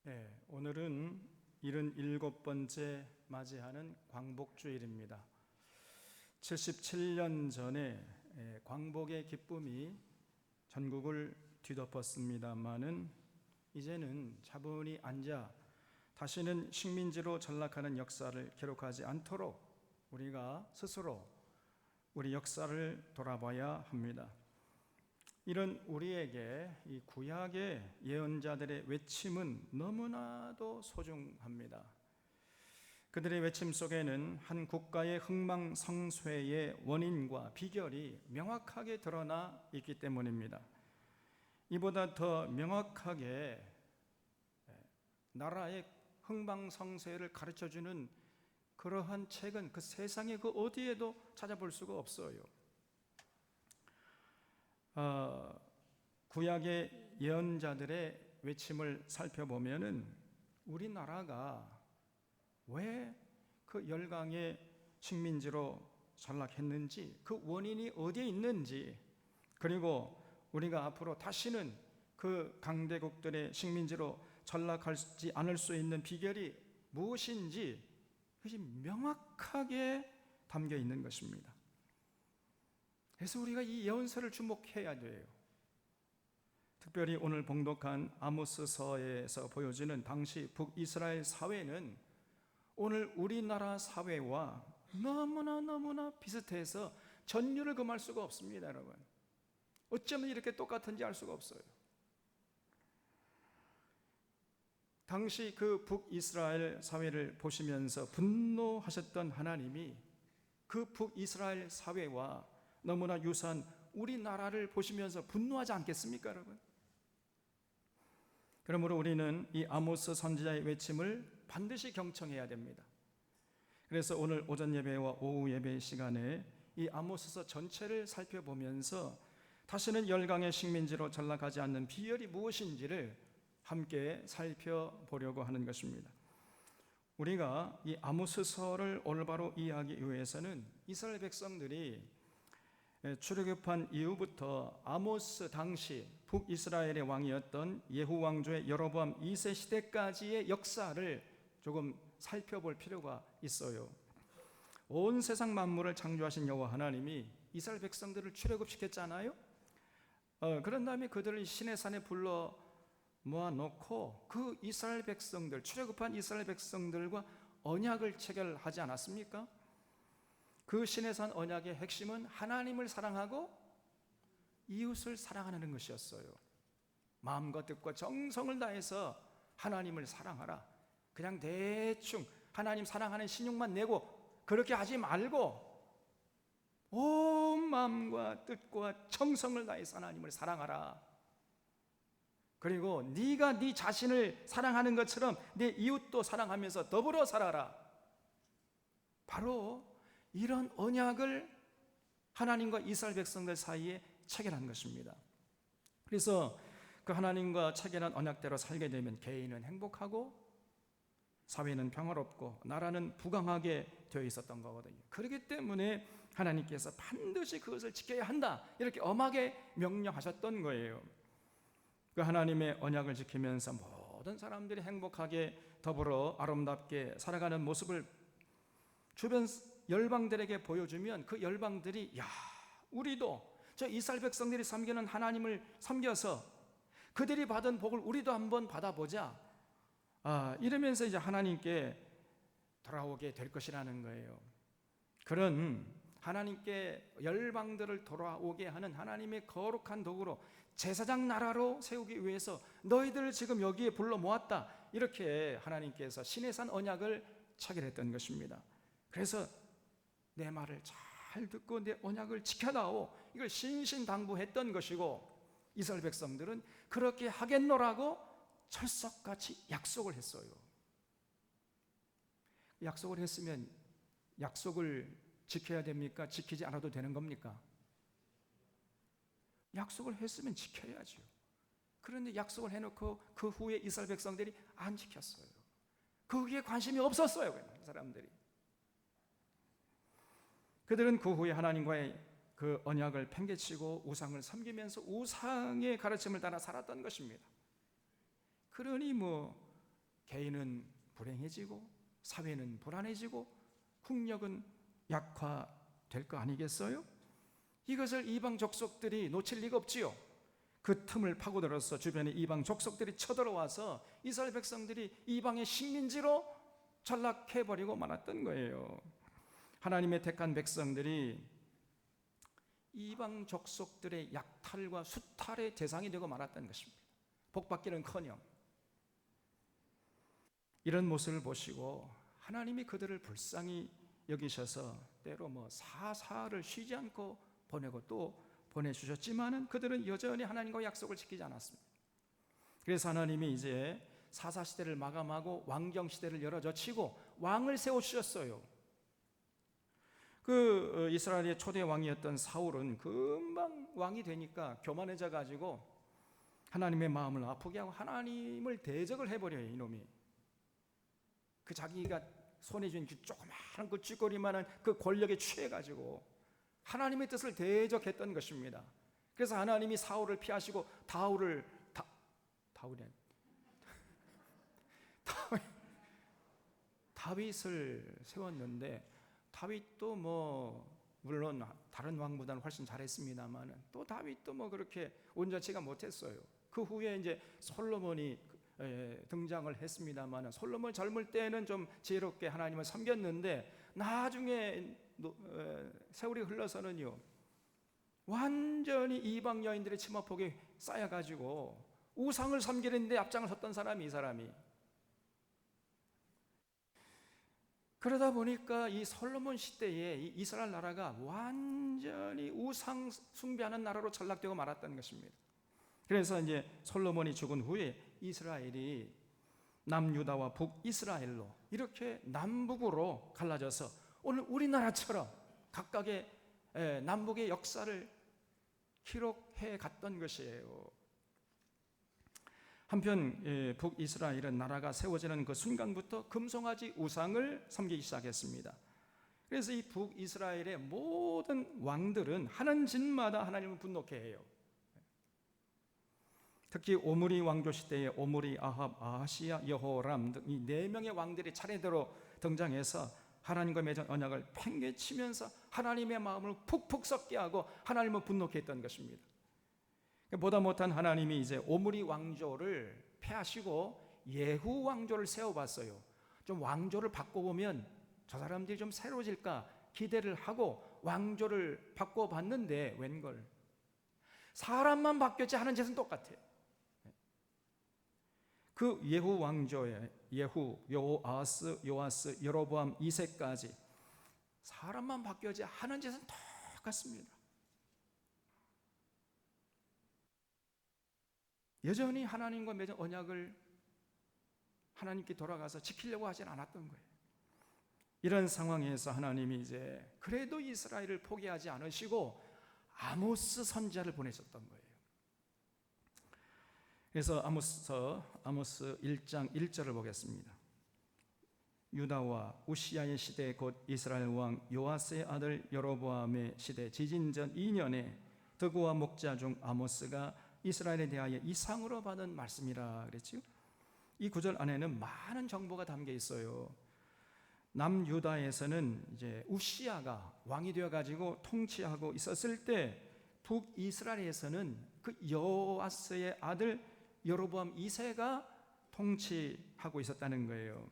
네, 오늘은 77번째 맞이하는 광복주일입니다. 77년 전에 광복의 기쁨이 전국을 뒤덮었습니다마는 이제는 차분히 앉아 다시는 식민지로 전락하는 역사를 기록하지 않도록 우리가 스스로 우리 역사를 돌아봐야 합니다. 이런 우리에게 이 구약의 예언자들의 외침은 너무나도 소중합니다. 그들의 외침 속에는 한 국가의 흥망성쇠의 원인과 비결이 명확하게 드러나 있기 때문입니다. 이보다 더 명확하게 나라의 흥망성쇠를 가르쳐주는 그러한 책은 그 세상의 그 어디에도 찾아볼 수가 없어요. 구약의 예언자들의 외침을 살펴보면은 우리나라가 왜 그 열강의 식민지로 전락했는지, 그 원인이 어디에 있는지, 그리고 우리가 앞으로 다시는 그 강대국들의 식민지로 전락하지 않을 수 있는 비결이 무엇인지 그것이 명확하게 담겨 있는 것입니다. 그래서 우리가 이 예언서를 주목해야 돼요. 특별히 오늘 봉독한 아모스서에서 보여지는 당시 북이스라엘 사회는 오늘 우리나라 사회와 너무나 비슷해서 전율을 금할 수가 없습니다, 여러분. 어쩌면 이렇게 똑같은지 알 수가 없어요. 당시 그 북이스라엘 사회를 보시면서 분노하셨던 하나님이 그 북이스라엘 사회와 너무나 유사한 우리나라를 보시면서 분노하지 않겠습니까, 여러분? 그러므로 우리는 이 아모스 선지자의 외침을 반드시 경청해야 됩니다. 그래서 오늘 오전 예배와 오후 예배 시간에 이 아모스서 전체를 살펴보면서 다시는 열강의 식민지로 전락하지 않는 비결이 무엇인지를 함께 살펴보려고 하는 것입니다. 우리가 이 아모스서를 올바로 이해하기 위해서는 이스라엘 백성들이 출애굽한 이후부터 아모스 당시 북이스라엘의 왕이었던 예후 왕조의 여로보암 2세 시대까지의 역사를 조금 살펴볼 필요가 있어요. 온 세상 만물을 창조하신 여호와 하나님이 이스라엘 백성들을 출애굽시켰잖아요. 그런 다음에 그들을 시내산에 불러 모아놓고 그 이스라엘 백성들, 출애굽한 이스라엘 백성들과 언약을 체결하지 않았습니까? 그 시내산 언약의 핵심은 하나님을 사랑하고 이웃을 사랑하는 것이었어요. 마음과 뜻과 정성을 다해서 하나님을 사랑하라. 그냥 대충 하나님 사랑하는 신용만 내고 그렇게 하지 말고 온 마음과 뜻과 정성을 다해서 하나님을 사랑하라. 그리고 네가 네 자신을 사랑하는 것처럼 네 이웃도 사랑하면서 더불어 살아라. 바로 이런 언약을 하나님과 이스라엘 백성들 사이에 체결한 것입니다. 그래서 그 하나님과 체결한 언약대로 살게 되면 개인은 행복하고 사회는 평화롭고 나라는 부강하게 되어 있었던 거거든요. 그렇기 때문에 하나님께서 반드시 그것을 지켜야 한다 이렇게 엄하게 명령하셨던 거예요. 그 하나님의 언약을 지키면서 모든 사람들이 행복하게 더불어 아름답게 살아가는 모습을 주변 열방들에게 보여주면 그 열방들이 야, 우리도 저 이스라엘 백성들이 섬기는 하나님을 섬겨서 그들이 받은 복을 우리도 한번 받아보자. 이러면서 이제 하나님께 돌아오게 될 것이라는 거예요. 그런 하나님께 열방들을 돌아오게 하는 하나님의 거룩한 도구로 제사장 나라로 세우기 위해서 너희들을 지금 여기에 불러 모았다. 이렇게 하나님께서 시내산 언약을 체결했던 것입니다. 그래서 내 말을 잘 듣고 내 언약을 지켜다오. 이걸 신신당부했던 것이고 이스라엘 백성들은 그렇게 하겠노라고 철석같이 약속을 했어요. 약속을 했으면 약속을 지켜야 됩니까? 지키지 않아도 되는 겁니까? 약속을 했으면 지켜야죠. 그런데 약속을 해놓고 그 후에 이스라엘 백성들이 안 지켰어요. 거기에 관심이 없었어요. 그 사람들이. 그들은 그 후에 하나님과의 그 언약을 팽개치고 우상을 섬기면서 우상의 가르침을 따라 살았던 것입니다. 그러니 개인은 불행해지고 사회는 불안해지고 국력은 약화될 거 아니겠어요? 이것을 이방 족속들이 놓칠 리가 없지요. 그 틈을 파고들어서 주변에 이방 족속들이 쳐들어와서 이스라엘 백성들이 이방의 식민지로 전락해버리고 말았던 거예요. 하나님의 택한 백성들이 이방 족속들의 약탈과 수탈의 대상이 되고 말았던 것입니다. 복받기는커녕. 이런 모습을 보시고 하나님이 그들을 불쌍히 여기셔서 때로 사사를 쉬지 않고 보내고 또 보내주셨지만은 그들은 여전히 하나님과 약속을 지키지 않았습니다. 그래서 하나님이 이제 사사시대를 마감하고 왕정시대를 열어젖히고 왕을 세워주셨어요. 그 이스라엘의 초대 왕이었던 사울은 금방 왕이 되니까 교만해져 가지고 하나님의 마음을 아프게 하고 하나님을 대적을 해버려요. 이놈이 그 자기가 손에 쥔 조그마한 그 쥐꼬리만한 그 권력에 취해가지고 하나님의 뜻을 대적했던 것입니다. 그래서 하나님이 사울을 피하시고 다윗을 세웠는데, 다윗도 물론 다른 왕보다는 훨씬 잘했습니다만 또 다윗도 그렇게 온전치가 못했어요. 그 후에 이제 솔로몬이 등장을 했습니다만 솔로몬 젊을 때는 좀 지혜롭게 하나님을 섬겼는데 나중에 세월이 흘러서는요 완전히 이방 여인들의 치마폭에 쌓여가지고 우상을 섬기는데 앞장을 섰던 사람이 이 사람이. 그러다 보니까 이 솔로몬 시대에 이 이스라엘 나라가 완전히 우상 숭배하는 나라로 전락되고 말았던 것입니다. 그래서 이제 솔로몬이 죽은 후에 이스라엘이 남유다와 북이스라엘로 이렇게 남북으로 갈라져서 오늘 우리나라처럼 각각의 남북의 역사를 기록해 갔던 것이에요. 한편 북이스라엘은 나라가 세워지는 그 순간부터 금송아지 우상을 섬기기 시작했습니다. 그래서 이 북이스라엘의 모든 왕들은 하는 짓마다 하나님을 분노케 해요. 특히 오므리 왕조 시대에 오므리, 아합, 아하시야, 여호람 등 이 4명의 왕들이 차례대로 등장해서 하나님과 맺은 언약을 팽개치면서 하나님의 마음을 푹푹 썩게 하고 하나님을 분노케 했던 것입니다. 보다 못한 하나님이 이제 오므리 왕조를 폐하시고 예후 왕조를 세워봤어요. 좀 왕조를 바꿔보면 저 사람들이 좀 새로워질까 기대를 하고 왕조를 바꿔봤는데 웬걸 사람만 바뀌었지 하는 짓은 똑같아요. 그 예후 왕조에 예후, 요아스, 요아스, 여로보암 2세까지 사람만 바뀌었지 하는 짓은 똑같습니다. 여전히 하나님과 맺은 언약을 하나님께 돌아가서 지키려고 하진 않았던 거예요. 이런 상황에서 하나님이 이제 그래도 이스라엘을 포기하지 않으시고 아모스 선지자를 보내셨던 거예요. 그래서 아모스 1장 1절을 보겠습니다. 유다와 우시야의 시대 곧 이스라엘 왕 요아스의 아들 여로보암의 시대 지진전 2년에 득우와 목자 중 아모스가 이스라엘에 대하여 이상으로 받은 말씀이라 그랬지요. 이 구절 안에는 많은 정보가 담겨 있어요. 남유다에서는 이제 우시야가 왕이 되어 가지고 통치하고 있었을 때 북이스라엘에서는 그 요아스의 아들 여로보암 2세가 통치하고 있었다는 거예요.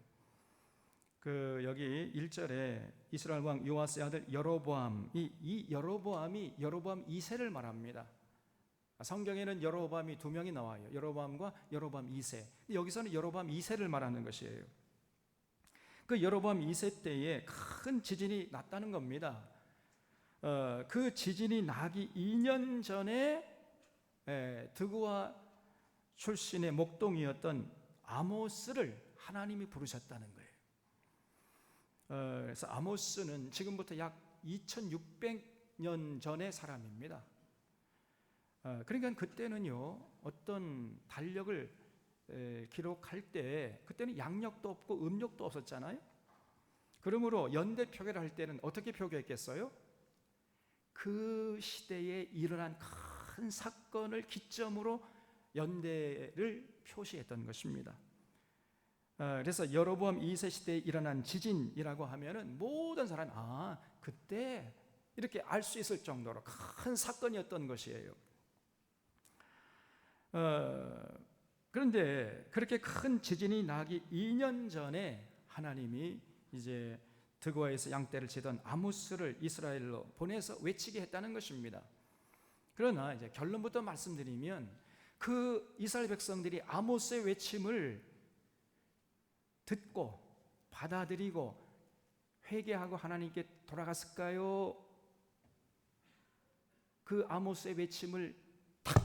여기 1절에 이스라엘 왕 요아스의 아들 여로보암, 이 여로보암이 여로보암 2세를 말합니다. 성경에는 여로보암이 2명이 나와요. 여로보암과 여로보암 2세. 여기서는 여로보암 2세를 말하는 것이에요. 그 여로보암 2세 때에 큰 지진이 났다는 겁니다. 그 지진이 나기 2년 전에 득우와 출신의 목동이었던 아모스를 하나님이 부르셨다는 거예요. 그래서 아모스는 지금부터 약 2600년 전의 사람입니다. 그러니까 그때는요 어떤 달력을 기록할 때 그때는 양력도 없고 음력도 없었잖아요. 그러므로 연대 표기를 할 때는 어떻게 표기했겠어요? 그 시대에 일어난 큰 사건을 기점으로 연대를 표시했던 것입니다. 그래서 여로보암 2세 시대에 일어난 지진이라고 하면은 모든 사람이 그때 이렇게 알 수 있을 정도로 큰 사건이었던 것이에요. 그런데 그렇게 큰 지진이 나기 2년 전에 하나님이 이제 드고아에서 양떼를 치던 아모스를 이스라엘로 보내서 외치게 했다는 것입니다. 그러나 이제 결론부터 말씀드리면 그 이스라엘 백성들이 아모스의 외침을 듣고 받아들이고 회개하고 하나님께 돌아갔을까요? 그 아모스의 외침을 탁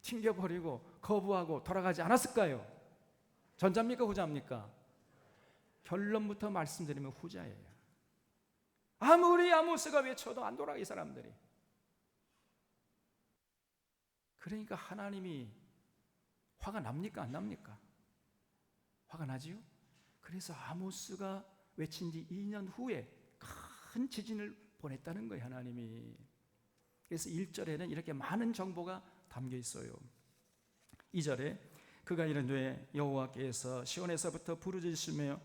튕겨버리고 거부하고 돌아가지 않았을까요? 전자입니까 후자입니까? 결론부터 말씀드리면 후자예요. 아무리 아모스가 외쳐도 안 돌아가 이 사람들이. 그러니까 하나님이 화가 납니까 안 납니까? 화가 나지요? 그래서 아모스가 외친 지 2년 후에 큰 지진을 보냈다는 거예요 하나님이. 그래서 1절에는 이렇게 많은 정보가 담겨 있어요. 2절에 그가 이르되 여호와께서 시온에서부터 부르짖으시며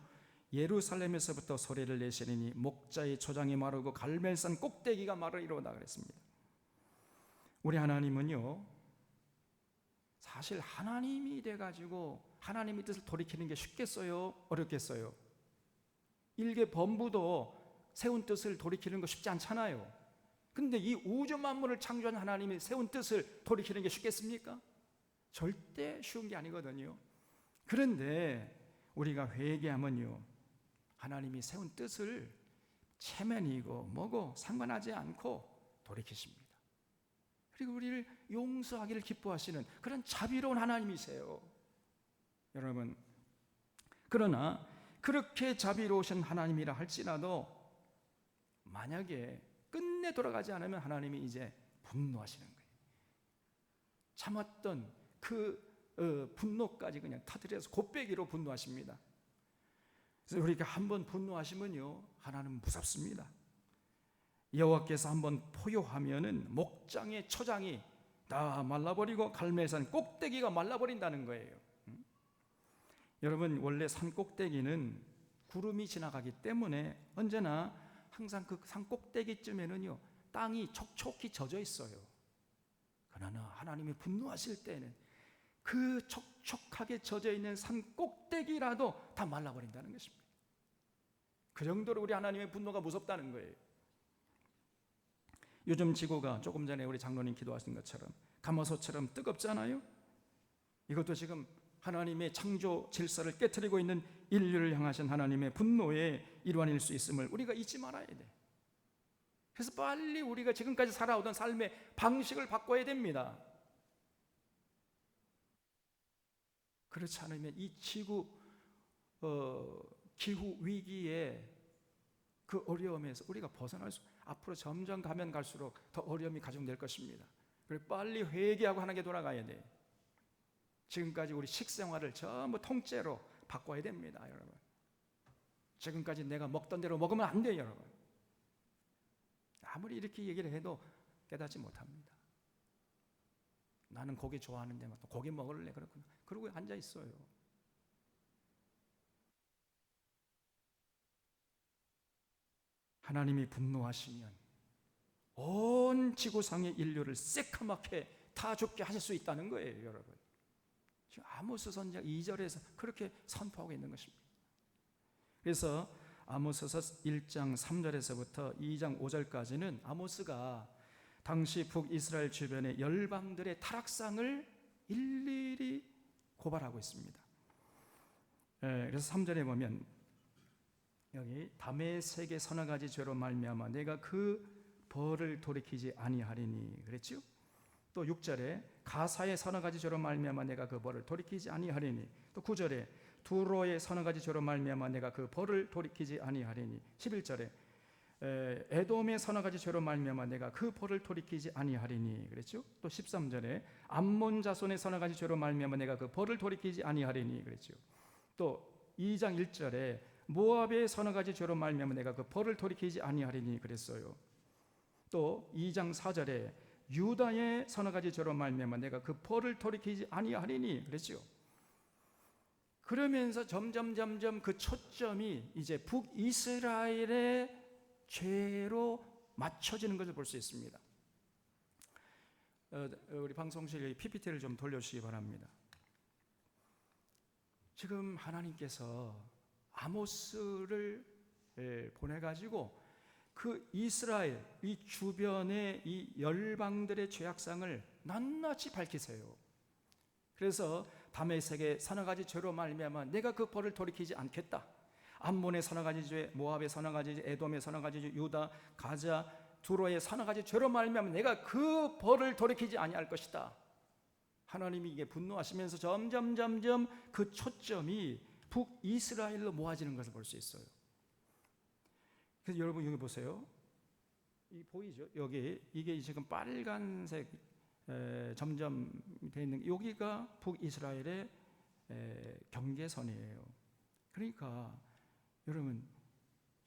예루살렘에서부터 소리를 내시리니 목자의 초장이 마르고 갈멜산 꼭대기가 마르리로다 그랬습니다. 우리 하나님은요, 사실 하나님이 돼가지고 하나님의 뜻을 돌이키는 게 쉽겠어요? 어렵겠어요? 일개 범부도 세운 뜻을 돌이키는 거 쉽지 않잖아요. 근데 이 우주 만물을 창조한 하나님이 세운 뜻을 돌이키는 게 쉽겠습니까? 절대 쉬운 게 아니거든요. 그런데 우리가 회개하면요, 하나님이 세운 뜻을 체면이고 뭐고 상관하지 않고 돌이키십니다. 그리고 우리를 용서하기를 기뻐하시는 그런 자비로운 하나님이세요. 여러분, 그러나 그렇게 자비로우신 하나님이라 할지라도 만약에 끝내 돌아가지 않으면 하나님이 이제 분노하시는 거예요. 참았던 그 분노까지 그냥 터뜨려서 곱빼기로 분노하십니다. 그래서 우리가 한번 분노하시면요, 하나님은 무섭습니다. 여호와께서 한번 포효하면은 목장의 초장이 다 말라버리고 갈멜산 꼭대기가 말라버린다는 거예요. 여러분, 원래 산 꼭대기는 구름이 지나가기 때문에 언제나 항상 그 산 꼭대기쯤에는요 땅이 촉촉히 젖어 있어요. 그러나 하나님이 분노하실 때는 그 촉촉하게 젖어 있는 산 꼭대기라도 다 말라버린다는 것입니다. 그 정도로 우리 하나님의 분노가 무섭다는 거예요. 요즘 지구가 조금 전에 우리 장로님 기도하신 것처럼 가마솥처럼 뜨겁잖아요. 이것도 지금 하나님의 창조 질서를 깨트리고 있는 인류를 향하신 하나님의 분노의 일환일 수 있음을 우리가 잊지 말아야 돼. 그래서 빨리 우리가 지금까지 살아오던 삶의 방식을 바꿔야 됩니다. 그렇지 않으면 이 지구 기후 위기의 그 어려움에서 우리가 벗어날 수, 앞으로 점점 가면 갈수록 더 어려움이 가중될 것입니다. 그리고 빨리 회개하고 하나님께 돌아가야 돼. 지금까지 우리 식생활을 전부 통째로 바꿔야 됩니다, 여러분. 지금까지 내가 먹던 대로 먹으면 안 돼요, 여러분. 아무리 이렇게 얘기를 해도 깨닫지 못합니다. 나는 고기 좋아하는데 고기 먹을래 그렇구나. 그러고 앉아 있어요. 하나님이 분노하시면 온 지구상의 인류를 새카맣게 다 죽게 하실 수 있다는 거예요, 여러분. 지금 아모스 선지자 2절에서 그렇게 선포하고 있는 것입니다. 그래서 아모스서 1장 3절에서부터 2장 5절까지는 아모스가 당시 북이스라엘 주변의 열방들의 타락상을 일일이 고발하고 있습니다. 그래서 3절에 보면 여기 다메섹의 서너 가지 죄로 말미암아 내가 그 벌을 돌이키지 아니하리니 그랬죠? 또 6절에 가사의 서너 가지 죄로 말미암아 내가 그 벌을 돌이키지 아니하리니, 또 9절에 두로의 서너 가지 죄로 말미암아 내가 그 벌을 돌이키지 아니하리니, 11절에 에돔의 서너 가지 죄로 말미암아 내가 그 벌을 돌이키지 아니하리니 그랬죠? 또 13절에 암몬 자손의 서너 가지 죄로 말미암아 내가 그 벌을 돌이키지 아니하리니 그랬죠? 또 2장 1절에 모압의 서너 가지 죄로 말미암아 내가 그 벌을 돌이키지 아니하리니 그랬어요. 또 2장 4절에 유다의 서너 가지 죄로 말미암아 내가 그 벌을 돌이키지 아니하리니 그랬죠. 그러면서 점점 그 초점이 이제 북이스라엘의 죄로 맞춰지는 것을 볼 수 있습니다. 우리 방송실 PPT를 좀 돌려주시기 바랍니다. 지금 하나님께서 아모스를 보내가지고 그 이스라엘 이 주변의 이 열방들의 죄악상을 낱낱이 밝히세요. 그래서 다메섹의 서너 가지 죄로 말미암아 내가 그 벌을 돌이키지 않겠다. 암몬의 서너 가지 죄, 모압의 서너 가지 죄, 에돔의 서너 가지 죄, 유다, 가자, 두로의 서너 가지 죄로 말미암아 내가 그 벌을 돌이키지 아니할 것이다. 하나님이 이게 분노하시면서 점점 그 초점이 북이스라엘로 모아지는 것을 볼 수 있어요. 그래서 여러분 여기 보세요. 이 보이죠? 여기 이게 지금 빨간색 점점 되어 있는 여기가 북이스라엘의 경계선이에요. 그러니까 여러분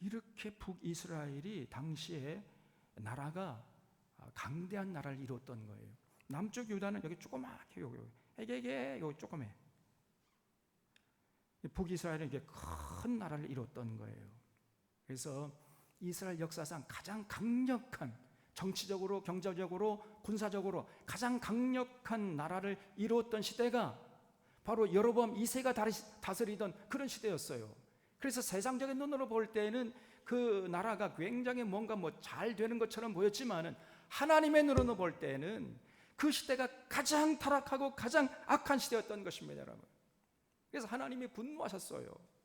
이렇게 북이스라엘이 당시에 나라가 강대한 나라를 이뤘던 거예요. 남쪽 유다는 여기 조그맣게 여기 조그매. 북이스라엘은 이게 큰 나라를 이뤘던 거예요. 그래서 이스라엘 역사상 가장 강력한 정치적으로, 경제적으로, 군사적으로 가장 강력한 나라를 이루었던 시대가 바로 여로보암 2세가 다스리던 그런 시대였어요. 그래서 세상적인 눈으로 볼 때는 그 나라가 굉장히 뭔가 잘 되는 것처럼 보였지만은 하나님의 눈으로 볼 때는 그 시대가 가장 타락하고 가장 악한 시대였던 것입니다, 여러분. 그래서 하나님이 분노하셨어요.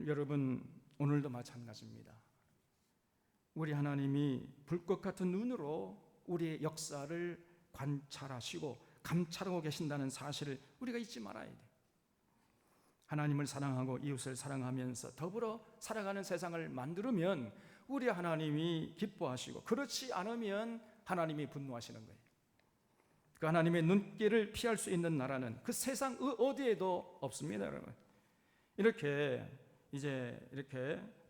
여러분 오늘도 마찬가지입니다. 우리 하나님이 불꽃 같은 눈으로 우리의 역사를 관찰하시고 감찰하고 계신다는 사실을 우리가 잊지 말아야 돼. 하나님을 사랑하고 이웃을 사랑하면서 더불어 살아가는 세상을 만들면 우리 하나님이 기뻐하시고, 그렇지 않으면 하나님이 분노하시는 거예요. 그 하나님의 눈길을 피할 수 있는 나라는 그 세상 어디에도 없습니다, 여러분. 이렇게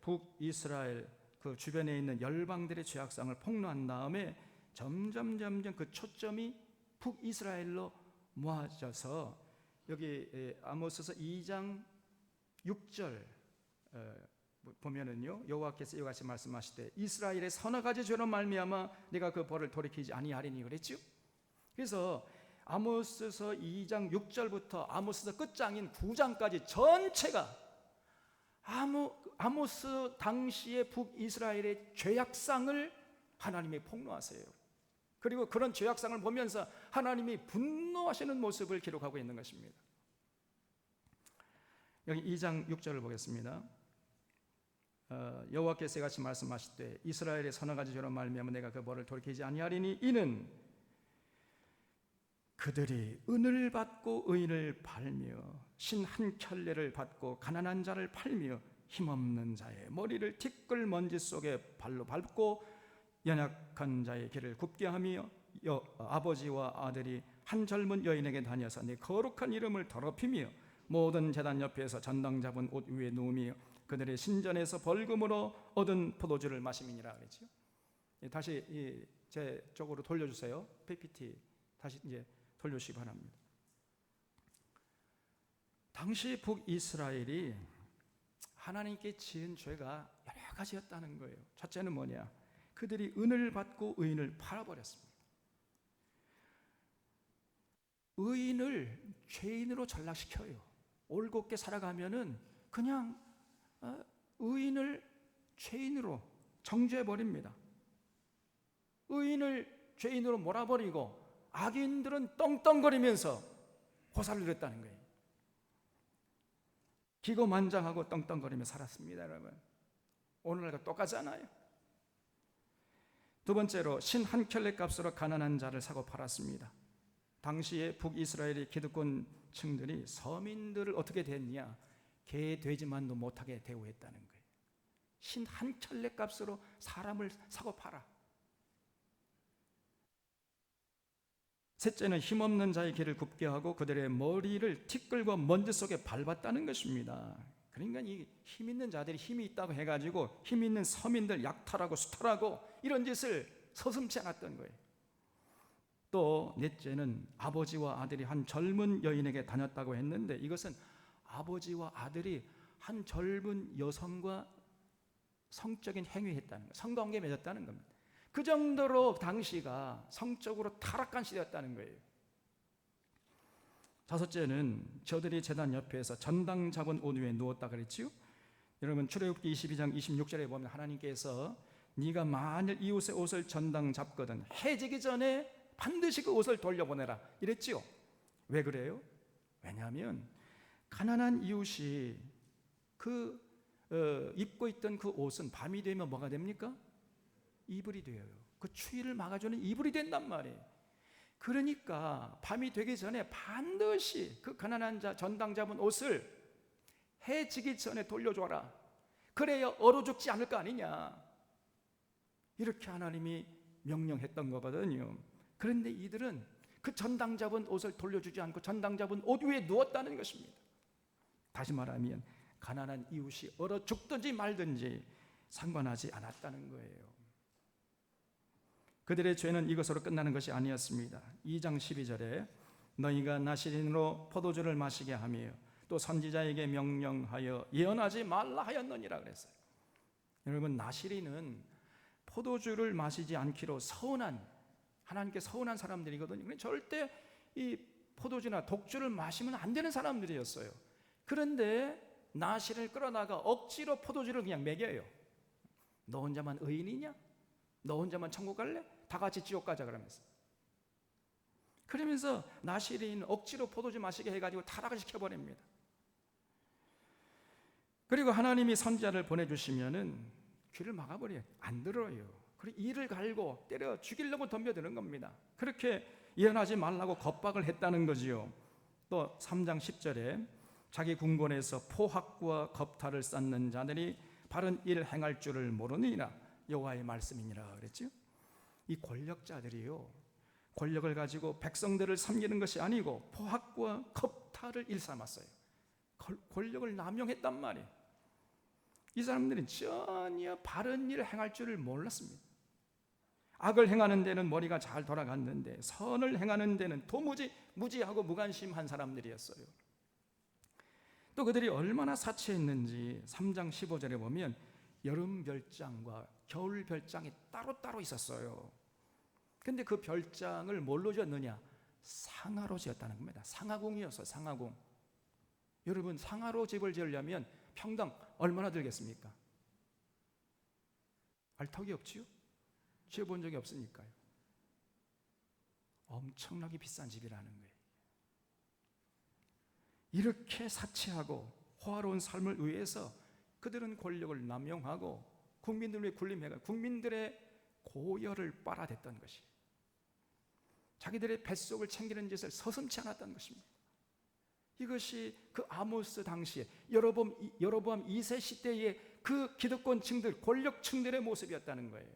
북이스라엘 그 주변에 있는 열방들의 죄악상을 폭로한 다음에 점점 그 초점이 북이스라엘로 모아져서 여기 아모스서 2장 6절 보면은요, 여호와께서 이와 같이 말씀하실 때 이스라엘의 서너 가지 죄로 말미암아 내가 그 벌을 돌이키지 아니하리니 그랬죠. 그래서 아모스서 2장 6절부터 아모스서 끝장인 9장까지 전체가 아모스 당시의 북이스라엘의 죄악상을 하나님이 폭로하세요. 그리고 그런 죄악상을 보면서 하나님이 분노하시는 모습을 기록하고 있는 것입니다. 여기 2장 6절을 보겠습니다. 여호와께서 같이 말씀하실 때 이스라엘의 서너 가지 죄로 말미암아 내가 그 벌을 돌이키지 아니하리니 이는 그들이 은을 받고 의인을 팔며 신 한 켤레를 받고 가난한 자를 팔며 힘없는 자의 머리를 티끌 먼지 속에 발로 밟고 연약한 자의 길을 굽게 하며 아버지와 아들이 한 젊은 여인에게 다녀서 네 거룩한 이름을 더럽히며 모든 제단 옆에서 전당 잡은 옷 위에 누우며 그들의 신전에서 벌금으로 얻은 포도주를 마심이니라 그랬죠. 다시 제 쪽으로 돌려주세요. PPT 다시 이제 돌려주시기 바랍니다. 당시 북이스라엘이 하나님께 지은 죄가 여러 가지였다는 거예요. 첫째는 뭐냐? 그들이 은을 받고 의인을 팔아버렸습니다. 의인을 죄인으로 전락시켜요. 올곧게 살아가면은 그냥 의인을 죄인으로 정죄해버립니다. 의인을 죄인으로 몰아버리고 악인들은 떵떵거리면서 호사를 누렸다는 거예요. 기고만장하고 떵떵거리며 살았습니다, 여러분. 오늘날과 똑같잖아요. 두 번째로 신 한 켤레 값으로 가난한 자를 사고 팔았습니다. 당시에 북이스라엘의 기득권층들이 서민들을 어떻게 대했냐? 개, 돼지만도 못하게 대우했다는 거예요. 신 한 켤레 값으로 사람을 사고 팔아. 셋째는 힘없는 자의 길을 굽게 하고 그들의 머리를 티끌과 먼지 속에 밟았다는 것입니다. 그러니까 이 힘 있는 자들이 힘이 있다고 해가지고 힘 있는 서민들 약탈하고 수탈하고 이런 짓을 서슴지 않았던 거예요. 또 넷째는 아버지와 아들이 한 젊은 여인에게 다녔다고 했는데, 이것은 아버지와 아들이 한 젊은 여성과 성적인 행위했다는 거예요. 성관계 맺었다는 겁니다. 그 정도로 당시가 성적으로 타락한 시대였다는 거예요. 다섯째는 저들이 제단 옆에서 전당 잡은 옷 위에 누웠다 그랬지요. 여러분 출애굽기 22장 26절에 보면 하나님께서 네가 만일 이웃의 옷을 전당 잡거든 해 지기 전에 반드시 그 옷을 돌려보내라 이랬지요. 왜 그래요? 왜냐하면 가난한 이웃이 입고 있던 그 옷은 밤이 되면 뭐가 됩니까? 이불이 돼요. 그 추위를 막아주는 이불이 된단 말이에요. 그러니까 밤이 되기 전에 반드시 그 가난한 자 전당 잡은 옷을 해 지기 전에 돌려줘라. 그래야 얼어 죽지 않을 거 아니냐. 이렇게 하나님이 명령했던 거거든요. 그런데 이들은 그 전당 잡은 옷을 돌려주지 않고 전당 잡은 옷 위에 누웠다는 것입니다. 다시 말하면 가난한 이웃이 얼어 죽든지 말든지 상관하지 않았다는 거예요. 그들의 죄는 이것으로 끝나는 것이 아니었습니다. 2장 12절에 너희가 나시린으로 포도주를 마시게 하며 또 선지자에게 명령하여 예언하지 말라 하였느니라 그랬어요. 여러분 나시린은 포도주를 마시지 않기로 서운한, 하나님께 서운한 사람들이거든요. 절대 이 포도주나 독주를 마시면 안 되는 사람들이었어요. 그런데 나시린을 끌어다가 억지로 포도주를 그냥 먹여요. 너 혼자만 의인이냐? 너 혼자만 천국 갈래? 다 같이 지옥 가자 그러면서 나시린 억지로 포도주 마시게 해가지고 타락을 시켜버립니다. 그리고 하나님이 선지자를 보내주시면은 귀를 막아버려요. 안 들어요. 그리고 이를 갈고 때려 죽이려고 덤벼드는 겁니다. 그렇게 예언하지 말라고 겁박을 했다는 거지요. 또 3장 10절에 자기 궁궐에서 포학과 겁탈을 쌓는 자들이 바른 일 행할 줄을 모르느니라 여호와의 말씀이니라 그랬죠. 이 권력자들이요, 권력을 가지고 백성들을 섬기는 것이 아니고 포학과 겁탈을 일삼았어요. 권력을 남용했단 말이에요. 이 사람들은 전혀 바른 일을 행할 줄을 몰랐습니다. 악을 행하는 데는 머리가 잘 돌아갔는데 선을 행하는 데는 도무지 무지하고 무관심한 사람들이었어요. 또 그들이 얼마나 사치했는지 3장 15절에 보면 여름 별장과 겨울 별장이 따로따로 있었어요. 근데 그 별장을 뭘로 지었느냐? 상아로 지었다는 겁니다. 상아궁이었어요. 상아궁. 여러분 상아로 집을 지으려면 평당 얼마나 들겠습니까? 알 턱이 없지요? 지어본 적이 없으니까요. 엄청나게 비싼 집이라는 거예요. 이렇게 사치하고 호화로운 삶을 위해서 그들은 권력을 남용하고 국민들의 군림해가 국민들의 고열을 빨아댔던 것이, 자기들의 뱃속을 챙기는 짓을 서슴지 않았던 것입니다. 이것이 그 아모스 당시에 여로보암 2세 시대의 그 기득권층들, 권력층들의 모습이었다는 거예요.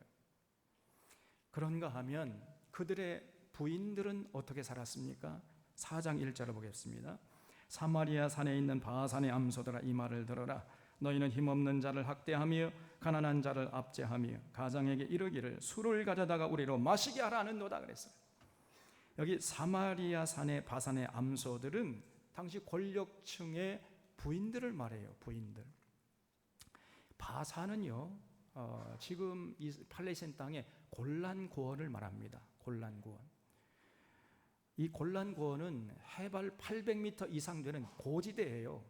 그런가 하면 그들의 부인들은 어떻게 살았습니까? 4장 1절을 보겠습니다. 사마리아 산에 있는 바산의 암소들아 이 말을 들어라. 너희는 힘없는 자를 학대하며 가난한 자를 압제하며 가장에게 이르기를 술을 가져다가 우리로 마시게 하라 하는도다 그랬어요. 여기 사마리아 산의 바산의 암소들은 당시 권력층의 부인들을 말해요. 부인들. 바산은요, 지금 이 팔레스타인 땅의 골란고원을 말합니다. 골란고원. 이 골란고원은 해발 800m 이상 되는 고지대예요.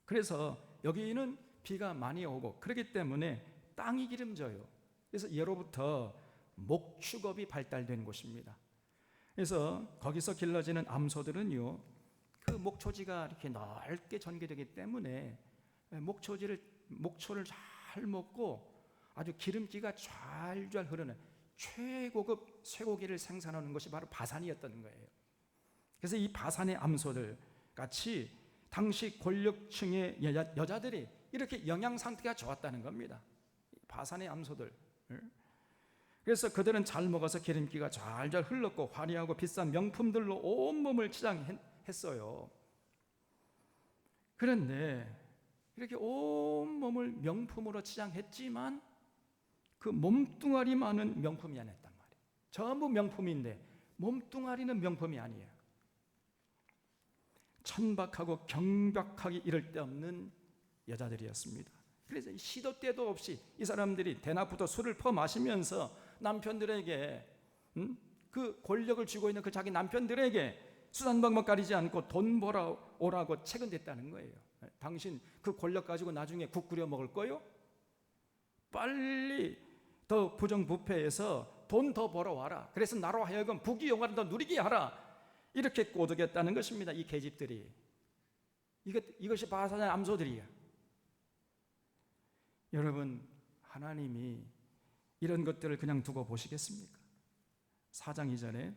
그래서 여기는 비가 많이 오고 그렇기 때문에 땅이 기름져요. 그래서 예로부터 목축업이 발달된 곳입니다. 그래서 거기서 길러지는 암소들은요, 그 목초지가 이렇게 넓게 전개되기 때문에 목초를 잘 먹고 아주 기름기가 좔좔 흐르는 최고급 쇠고기를 생산하는 것이 바로 바산이었던 거예요. 그래서 이 바산의 암소들 같이 당시 권력층의 여자들이 이렇게 영양 상태가 좋았다는 겁니다. 바산의 암소들. 그래서 그들은 잘 먹어서 기름기가 잘 흘렀고 화려하고 비싼 명품들로 온몸을 치장했어요. 그런데 이렇게 온 몸을 명품으로 치장했지만 그 몸뚱아리만은 명품이 아니었단 말이에요. 전부 명품인데 몸뚱아리는 명품이 아니에요. 천박하고 경박하기 이를 데 없는 여자들이었습니다. 그래서 시도 때도 없이 이 사람들이 대낮부터 술을 퍼 마시면서 남편들에게 그 권력을 쥐고 있는 그 자기 남편들에게 수단방법 가리지 않고 돈 벌어 오라고 채근댔다는 거예요. 당신 그 권력 가지고 나중에 국 끓여 먹을 거요? 빨리 더 부정부패해서 돈 더 벌어와라. 그래서 나로 하여금 부귀 영화를 더 누리게 하라. 이렇게 꼬드겼다는 것입니다. 이 계집들이. 이것이 바사의 암소들이에요. 여러분, 하나님이 이런 것들을 그냥 두고 보시겠습니까? 4장 2절에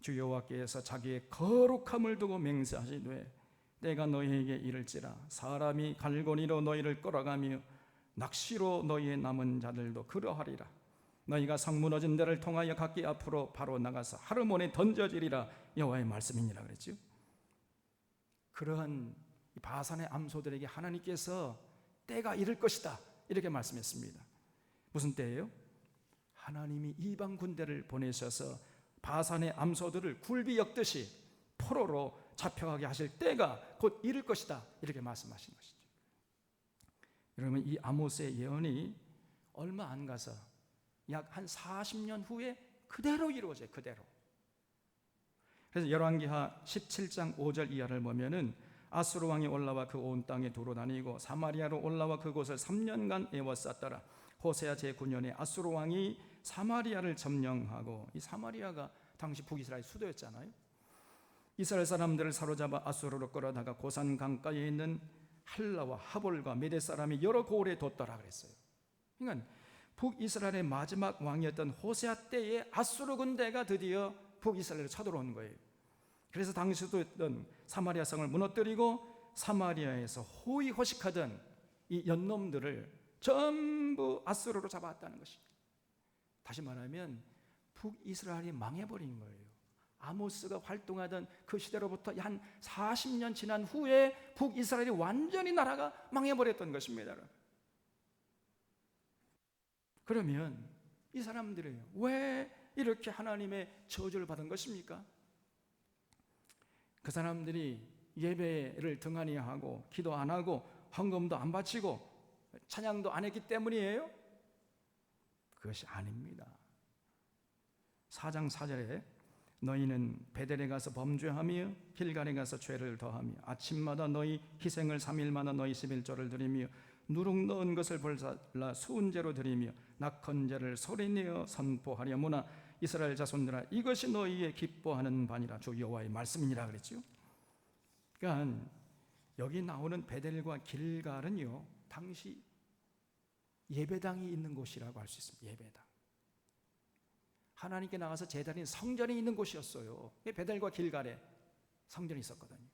주 여호와께서 자기의 거룩함을 두고 맹세하시되 내가 너희에게 이를지라 사람이 갈고리로 너희를 끌어가며 낚시로 너희의 남은 자들도 그러하리라. 너희가 성 무너진 데를 통하여 각기 앞으로 바로 나가서 하르몬에 던져지리라. 여호와의 말씀이니라 그랬죠. 그러한 바산의 암소들에게 하나님께서 때가 이를 것이다 이렇게 말씀했습니다. 무슨 때예요? 하나님이 이방 군대를 보내셔서 바산의 암소들을 굴비 엮듯이 포로로 잡혀가게 하실 때가 곧 이를 것이다 이렇게 말씀하신 것이죠. 여러분, 이 아모스의 예언이 얼마 안 가서 약 한 40년 후에 그대로 이루어져요. 그대로. 그래서 열왕기하 17장 5절 이하를 보면은 아수르 왕이 올라와 그 온 땅에 두루 다니고 사마리아로 올라와 그곳을 3년간 에워쌌더라. 호세아 제9년에 아수르 왕이 사마리아를 점령하고, 이 사마리아가 당시 북이스라엘 수도였잖아요. 이스라엘 사람들을 사로잡아 아수르로 끌어다가 고산 강가에 있는 할라와 하볼과 메대 사람이 여러 고을에 뒀더라 그랬어요. 그러니까 북이스라엘의 마지막 왕이었던 호세아 때에 아수르 군대가 드디어 북이스라엘로 쳐들어온 거예요. 그래서 당시 수도였던 사마리아 성을 무너뜨리고 사마리아에서 호의호식하던 이 연놈들을 전부 아수르로 잡아왔다는 것입니다. 다시 말하면 북이스라엘이 망해버린 거예요. 아모스가 활동하던 그 시대로부터 한 40년 지난 후에 북이스라엘이 완전히 나라가 망해버렸던 것입니다. 그러면 이 사람들이 왜 이렇게 하나님의 저주를 받은 것입니까? 그 사람들이 예배를 등한히 하고 기도 안 하고 헌금도 안 바치고 찬양도 안 했기 때문이에요? 그것이 아닙니다. 4장 4절에 너희는 베델에 가서 범죄하며 길갈에 가서 죄를 더하며 아침마다 너희 희생을 3일마다 너희 11조를 드리며 누룩 넣은 것을 벌살라 수은제로 드리며 낙헌제를 소리내어 선포하려무나 이스라엘 자손들아 이것이 너희의 기뻐하는 바니라. 주 여호와의 말씀이니라 그랬죠. 그러니까 여기 나오는 베델과 길갈은요 당시 예배당이 있는 곳이라고 할 수 있습니다. 예배당. 하나님께 나가서 제단이 성전이 있는 곳이었어요. 베델과 길갈에 성전이 있었거든요.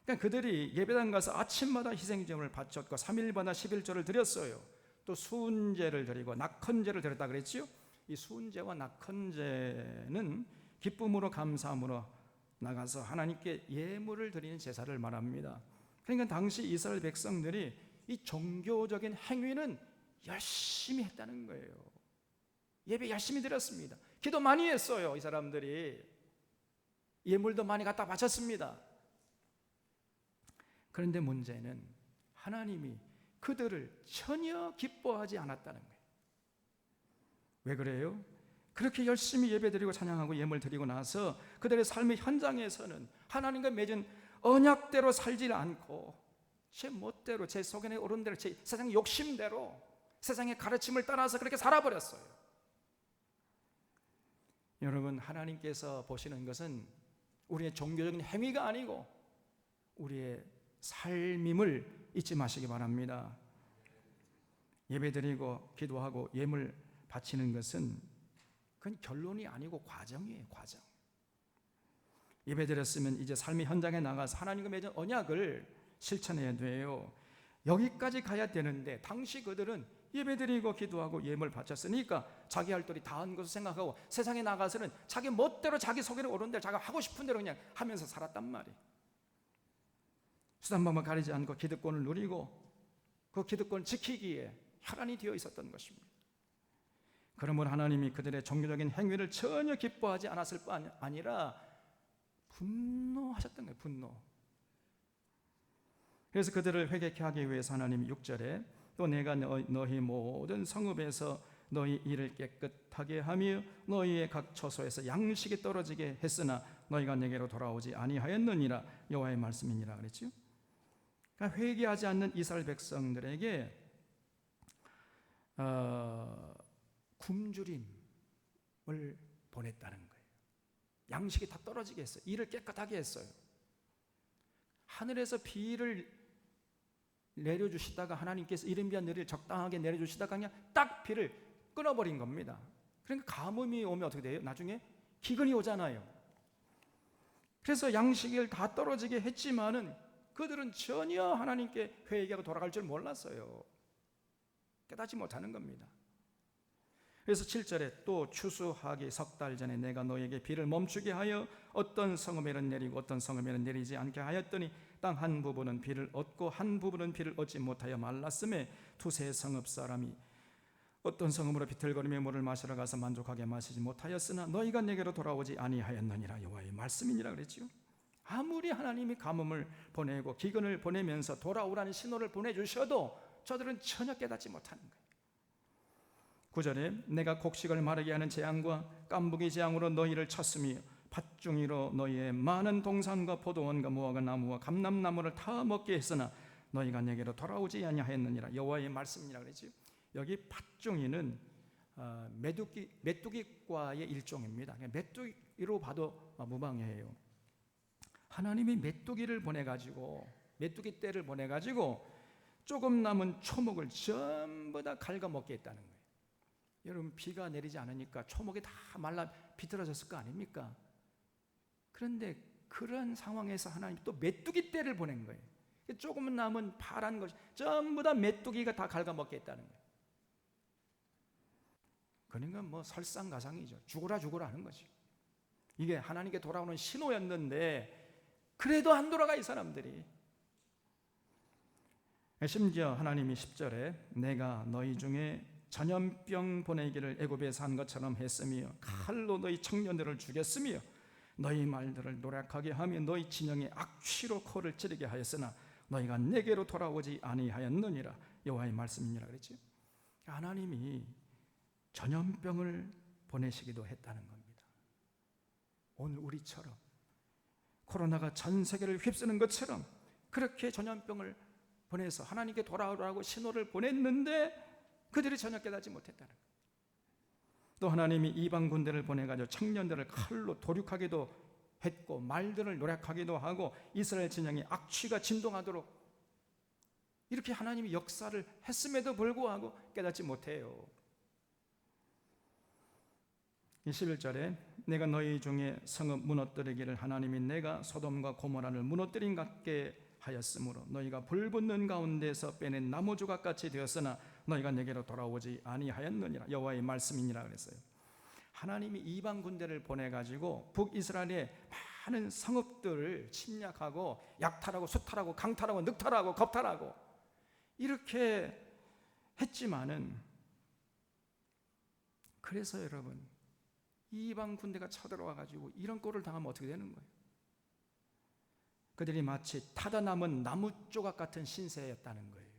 그러니까 그들이 예배당 가서 아침마다 희생제물을 바쳤고 3일마다 11조를 드렸어요. 또 수은제를 드리고 낙헌제를 드렸다 그랬죠. 이 수은제와 낙헌제는 기쁨으로 감사함으로 나가서 하나님께 예물을 드리는 제사를 말합니다. 그러니까 당시 이스라엘 백성들이 이 종교적인 행위는 열심히 했다는 거예요. 예배 열심히 드렸습니다. 기도 많이 했어요. 이 사람들이 예물도 많이 갖다 바쳤습니다. 그런데 문제는 하나님이 그들을 전혀 기뻐하지 않았다는 거예요. 왜 그래요? 그렇게 열심히 예배드리고 찬양하고 예물 드리고 나서 그들의 삶의 현장에서는 하나님과 맺은 언약대로 살지 않고 제 멋대로, 제 속에 오른 대로, 제 세상 욕심대로 세상의 가르침을 따라서 그렇게 살아버렸어요. 여러분, 하나님께서 보시는 것은 우리의 종교적인 행위가 아니고 우리의 삶임을 잊지 마시기 바랍니다. 예배드리고 기도하고 예물 바치는 것은 그건 결론이 아니고 과정이에요. 과정. 예배드렸으면 이제 삶의 현장에 나가서 하나님과 맺은 언약을 실천해야 돼요. 여기까지 가야 되는데 당시 그들은 예배드리고 기도하고 예물 바쳤으니까 자기 할 도리 다 한 것을 생각하고 세상에 나가서는 자기 멋대로 자기 속에 오른 대로 자기가 하고 싶은 대로 그냥 하면서 살았단 말이에요. 수단방법 가리지 않고 기득권을 누리고 그 기득권을 지키기에 혈안이 되어 있었던 것입니다. 그러므로 하나님이 그들의 종교적인 행위를 전혀 기뻐하지 않았을 뿐 아니라 분노하셨던 거예요. 분노. 그래서 그들을 회개케 하기 위해서 하나님이 6절에 또 내가 너희 모든 성읍에서 너희 일을 깨끗하게 하며 너희의 각 처소에서 양식이 떨어지게 했으나 너희가 내게로 돌아오지 아니하였느니라 여호와의 말씀이니라 그랬죠. 그러니까 회개하지 않는 이스라엘 백성들에게 굶주림을 보냈다는 거예요. 양식이 다 떨어지게 했어요. 일을 깨끗하게 했어요. 하늘에서 비를 내려주시다가 하나님께서 이른비한 내리를 적당하게 내려주시다가 그냥 딱 비를 끊어버린 겁니다. 그러니까 가뭄이 오면 어떻게 돼요? 나중에 기근이 오잖아요. 그래서 양식을 다 떨어지게 했지만은 그들은 전혀 하나님께 회개하고 돌아갈 줄 몰랐어요. 깨닫지 못하는 겁니다. 그래서 7절에 또 추수하기 석 달 전에 내가 너에게 비를 멈추게 하여 어떤 성읍에는 내리고 어떤 성읍에는 내리지 않게 하였더니 땅 한 부분은 비를 얻고 한 부분은 비를 얻지 못하여 말랐음에 두세 성읍 사람이 어떤 성읍으로 비틀거리며 물을 마시러 가서 만족하게 마시지 못하였으나 너희가 내게로 돌아오지 아니하였느니라 여호와의 말씀이니라 그랬지요. 아무리 하나님이 가뭄을 보내고 기근을 보내면서 돌아오라는 신호를 보내주셔도 저들은 전혀 깨닫지 못하는 거예요. 9절에 내가 곡식을 마르게 하는 재앙과 깐부기 재앙으로 너희를 쳤으며 팥중이로 너희의 많은 동산과 포도원과 무화과 나무와 감람나무를 다 먹게 했으나 너희가 내게로 돌아오지 아니하였느니라 여호와의 말씀이라 그랬지요. 여기 팥중이는 메뚜기과의 일종입니다. 메뚜기로 봐도 무방해요. 하나님이 메뚜기를 보내가지고 메뚜기 떼를 보내가지고 조금 남은 초목을 전부 다 갉아먹게 했다는 거예요. 여러분 비가 내리지 않으니까 초목이 다 말라 비틀어졌을 거 아닙니까? 그런데 그런 상황에서 하나님이 또 메뚜기 떼를 보낸 거예요. 조금 남은 파란 것이 전부 다 메뚜기가 다 갉아먹게 했다는 거예요. 그러니까 뭐 설상가상이죠. 죽어라 하는 거죠. 이게 하나님께 돌아오는 신호였는데 그래도 안 돌아가 이 사람들이. 심지어 하나님이 10절에 내가 너희 중에 전염병 보내기를 애굽에서 한 것처럼 했으며 칼로 너희 청년들을 죽였으며 너희 말들을 노력하게 하며 너희 진영의 악취로 코를 찌르게 하였으나 너희가 내게로 돌아오지 아니하였느니라 여호와의 말씀이니라 그랬죠. 하나님이 전염병을 보내시기도 했다는 겁니다. 오늘 우리처럼 코로나가 전 세계를 휩쓰는 것처럼 그렇게 전염병을 보내서 하나님께 돌아오라고 신호를 보냈는데 그들이 전혀 깨닫지 못했다는 거예요. 또 하나님이 이방 군대를 보내가지고 청년들을 칼로 도륙하기도 했고 말들을 노력하기도 하고 이스라엘 진영의 악취가 진동하도록 이렇게 하나님이 역사를 했음에도 불구하고 깨닫지 못해요. 11절에 내가 너희 중에 성읍 무너뜨리기를 하나님이 내가 소돔과 고모라를 무너뜨린 같게 하였으므로 너희가 불붙는 가운데서 빼낸 나무 조각같이 되었으나 너희가 내게로 돌아오지 아니하였느니라 여호와의 말씀이니라 그랬어요. 하나님이 이방 군대를 보내가지고 북이스라엘의 많은 성읍들을 침략하고 약탈하고 수탈하고 강탈하고 늑탈하고 겁탈하고 이렇게 했지만은 그래서 여러분 이방 군대가 쳐들어와가지고 이런 꼴을 당하면 어떻게 되는 거예요? 그들이 마치 타다 남은 나무 조각 같은 신세였다는 거예요.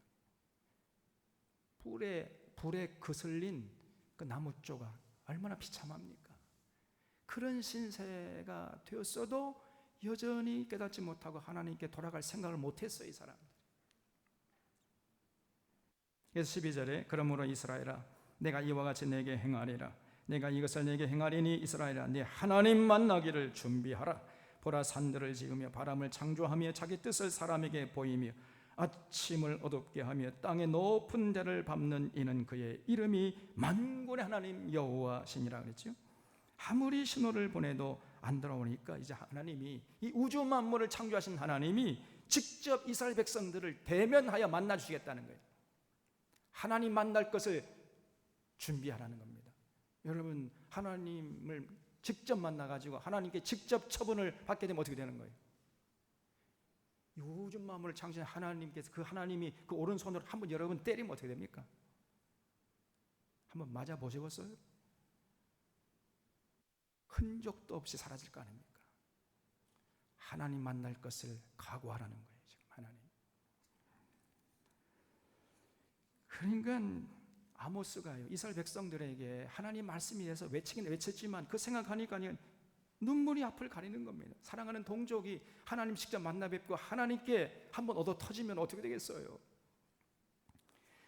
불에 거슬린 그 나무 조각 얼마나 비참합니까? 그런 신세가 되었어도 여전히 깨닫지 못하고 하나님께 돌아갈 생각을 못했어요, 이 사람들. 그래서 12절에 그러므로 이스라엘아 내가 이와 같이 내게 행하리라. 내가 이것을 내게 행하리니 이스라엘아 네 하나님 만나기를 준비하라. 보라 산들을 지으며 바람을 창조하며 자기 뜻을 사람에게 보이며 아침을 어둡게 하며 땅의 높은 데를 밟는 이는 그의 이름이 만군의 하나님 여호와시니라 그랬죠. 아무리 신호를 보내도 안 돌아오니까 이제 하나님이 이 우주 만물을 창조하신 하나님이 직접 이스라엘 백성들을 대면하여 만나 주시겠다는 거예요. 하나님 만날 것을 준비하라는 겁니다. 여러분 하나님을 직접 만나가지고 하나님께 직접 처분을 받게 되면 어떻게 되는 거예요? 요즘 만물을 창조한 하나님께서 그 하나님이 그 오른손으로 한번 여러분 때리면 어떻게 됩니까? 한번 맞아 보시겠어요? 흔적도 없이 사라질 거 아닙니까? 하나님 만날 것을 각오하라는 거예요, 지금 하나님. 그러니까 아모스가요, 이스라엘 백성들에게 하나님 말씀에 대해서 외치긴 외쳤지만 그 생각하니까 눈물이 앞을 가리는 겁니다. 사랑하는 동족이 하나님 직접 만나 뵙고 하나님께 한번 얻어 터지면 어떻게 되겠어요?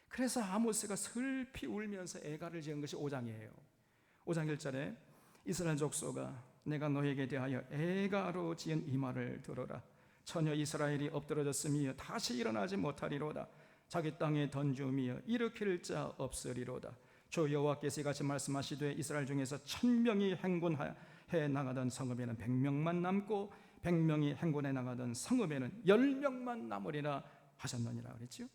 그래서 아모스가 슬피 울면서 애가를 지은 것이 5장이에요. 5장 1절에 이스라엘 족속아, 내가 너에게 대하여 애가로 지은 이 말을 들어라. 처녀 이스라엘이 엎드러졌으며 다시 일어나지 못하리로다. 자기 땅에 던주며 일으킬 자 없으리로다. 주 여호와께서 이같이 말씀하시되 이스라엘 중에서 1000명이 행군해 나가던 성읍에는 100명만 남고 100명이 행군해 나가던 성읍에는 10명만 남으리라 하셨느니라 그랬죠.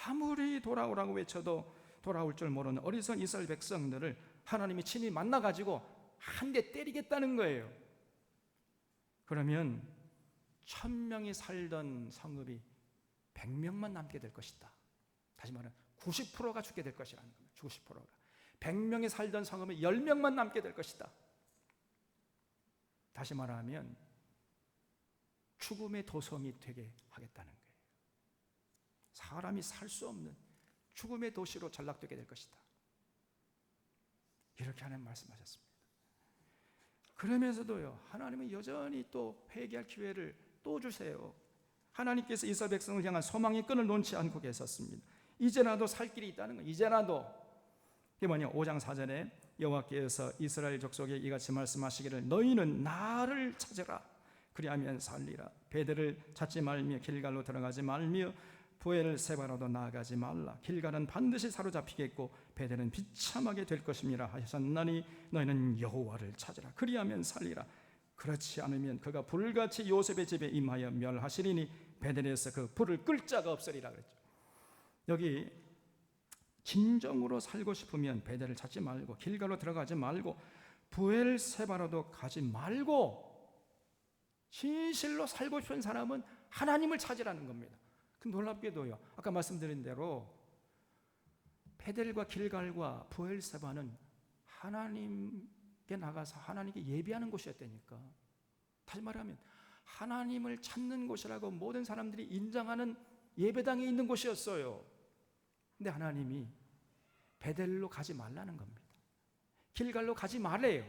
아무리 돌아오라고 외쳐도 돌아올 줄 모르는 어리석은 이스라엘 백성들을 하나님이 친히 만나가지고 한 대 때리겠다는 거예요. 그러면 1000명이 살던 성읍이 100명만 남게 될 것이다. 다시 말하면 90%가 죽게 될 것이라는 겁니다. 90%가 100명이 살던 성읍에 10명만 남게 될 것이다. 다시 말하면 죽음의 도성이 되게 하겠다는 거예요. 사람이 살 수 없는 죽음의 도시로 전락되게 될 것이다. 이렇게 하나님 말씀하셨습니다. 그러면서도요, 하나님은 여전히 또 회개할 기회를 또 주세요. 하나님께서 이스라엘 백성을 향한 소망의 끈을 놓지 않고 계셨습니다. 이제라도 살 길이 있다는 거예요. 이제라도. 이게 뭐냐, 5장 4절에 여호와께서 이스라엘 족속에 이같이 말씀하시기를 너희는 나를 찾으라 그리하면 살리라. 베델을 찾지 말며 길갈로 들어가지 말며 부엘 세바로도 나아가지 말라. 길갈은 반드시 사로잡히겠고 베델은 비참하게 될 것임이라 하셨나니 너희는 여호와를 찾으라 그리하면 살리라. 그렇지 않으면 그가 불같이 요셉의 집에 임하여 멸하시리니 베델에서 그 불을 끌 자가 없으리라 그랬죠. 여기 진정으로 살고 싶으면 베델을 찾지 말고 길갈로 들어가지 말고 부엘 세바로도 가지 말고 진실로 살고 싶은 사람은 하나님을 찾으라는 겁니다. 근데 놀랍게도요, 아까 말씀드린 대로 베델과 길갈과 부엘 세바는 하나님께 나가서 하나님께 예배하는 곳이었다니까. 다시 말하면 하나님을 찾는 곳이라고 모든 사람들이 인정하는 예배당에 있는 곳이었어요. 근데 하나님이 베델로 가지 말라는 겁니다. 길갈로 가지 말래요.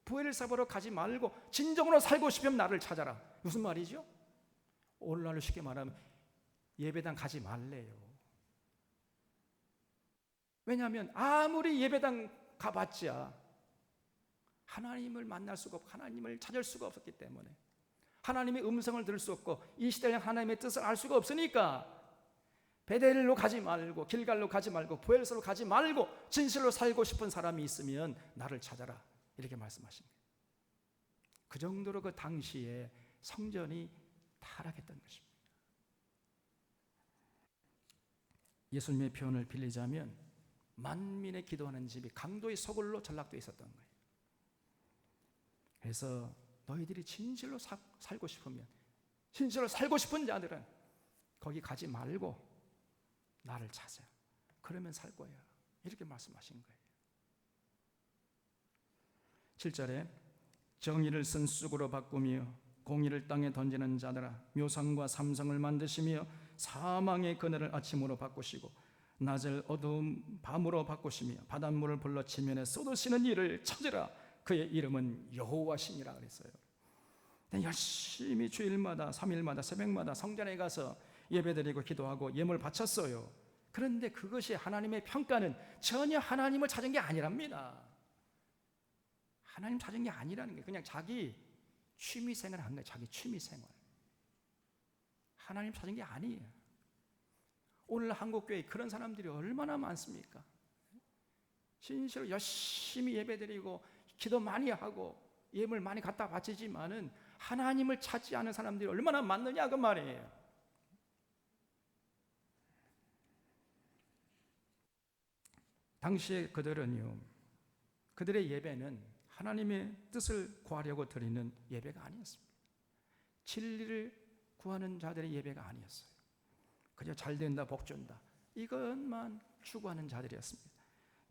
부엘세바로 가지 말고 진정으로 살고 싶으면 나를 찾아라. 무슨 말이죠? 오늘날로 쉽게 말하면 예배당 가지 말래요. 왜냐하면 아무리 예배당 가봤자 하나님을 만날 수가 없고 하나님을 찾을 수가 없었기 때문에, 하나님의 음성을 들을 수 없고 이 시대에 하나님의 뜻을 알 수가 없으니까 베델로 가지 말고 길갈로 가지 말고 부엘세바로 가지 말고 진실로 살고 싶은 사람이 있으면 나를 찾아라 이렇게 말씀하신 거예요. 그 정도로 그 당시에 성전이 타락했던 것입니다. 예수님의 표현을 빌리자면 만민의 기도하는 집이 강도의 소굴로 전락되어 있었던 거예요. 그래서 너희들이 진실로 살고 싶으면, 진실로 살고 싶은 자들은 거기 가지 말고 나를 찾아. 그러면 살 거야. 이렇게 말씀하신 거예요. 7절에 정의를 쓴 쑥으로 바꾸며 공의를 땅에 던지는 자들아 묘상과 삼성을 만드시며 사망의 그늘을 아침으로 바꾸시고 낮을 어두운 밤으로 바꾸시며 바닷물을 불러 지면에 쏟으시는 이를 찾으라. 그의 이름은 여호와시니라 그랬어요. 열심히 주일마다 3일마다 새벽마다 성전에 가서 예배드리고 기도하고 예물 바쳤어요. 그런데 그것이 하나님의 평가는 전혀 하나님을 찾은 게 아니랍니다. 하나님 찾은 게 아니라는 게 그냥 자기 취미생활을 한 거예요. 자기 취미생활. 하나님 찾은 게 아니에요. 오늘 한국교회에 그런 사람들이 얼마나 많습니까? 진실로 열심히 예배드리고 기도 많이 하고 예물 많이 갖다 바치지만은 하나님을 찾지 않은 사람들이 얼마나 많느냐 그 말이에요. 당시에 그들은요, 그들의 예배는 하나님의 뜻을 구하려고 드리는 예배가 아니었습니다. 진리를 구하는 자들의 예배가 아니었어요. 그저 잘 된다, 복 준다, 이것만 추구하는 자들이었습니다.